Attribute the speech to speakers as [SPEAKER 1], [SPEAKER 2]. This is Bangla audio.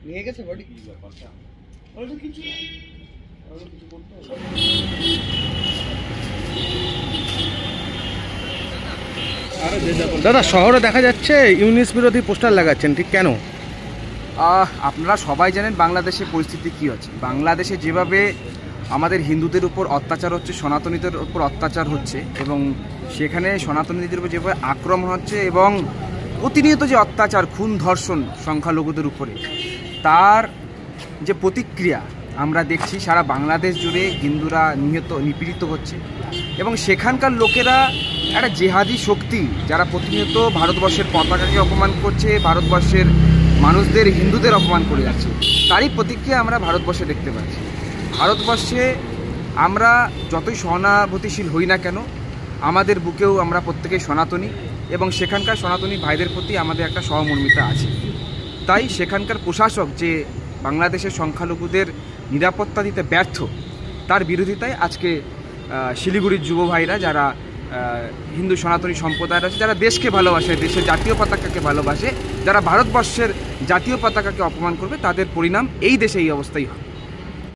[SPEAKER 1] নিয়ে গেছে বডি কি ব্যাপারটা ওটা কিছু না ওটা কিছু করতে হবে।
[SPEAKER 2] দাদা শহরে দেখা যাচ্ছে ইউনিস বিরোধী পোস্টার লাগাচ্ছেন, ঠিক কেন?
[SPEAKER 3] আপনারা সবাই জানেন বাংলাদেশের পরিস্থিতি কী হচ্ছে। বাংলাদেশে যেভাবে আমাদের হিন্দুদের উপর অত্যাচার হচ্ছে, সনাতনীদের উপর অত্যাচার হচ্ছে, এবং সেখানে সনাতনীদের উপর যেভাবে আক্রমণ হচ্ছে এবং প্রতিনিয়ত যে অত্যাচার, খুন, ধর্ষণ সংখ্যালঘুদের উপরে, তার যে প্রতিক্রিয়া আমরা দেখছি সারা বাংলাদেশ জুড়ে হিন্দুরা নিপীড়িত হচ্ছে। এবং সেখানকার লোকেরা একটা জেহাদি শক্তি, যারা প্রতিনিয়ত ভারতবর্ষের পতাকাকে অপমান করছে, ভারতবর্ষের মানুষদের, হিন্দুদের অপমান করে যাচ্ছে, তারই প্রতিক্রিয়া আমরা ভারতবর্ষে দেখতে পাচ্ছি। ভারতবর্ষে আমরা যতই সহানুভূতিশীল হই না কেন, আমাদের বুকেও আমরা প্রত্যেকেই সনাতনী, এবং সেখানকার সনাতনী ভাইদের প্রতি আমাদের একটা সহমর্মিতা আছে। তাই সেখানকার প্রশাসক যে বাংলাদেশের সংখ্যালঘুদের নিরাপত্তা দিতে ব্যর্থ, তার বিরোধিতায় আজকে শিলিগুড়ির যুব ভাইরা, যারা হিন্দু সনাতনী সম্প্রদায় আছে, যারা দেশকে ভালোবাসে, দেশের জাতীয় পতাকাকে ভালোবাসে, যারা ভারতবর্ষের জাতীয় পতাকাকে অপমান করবে, তাদের পরিণাম এই দেশে এই অবস্থাই হবে।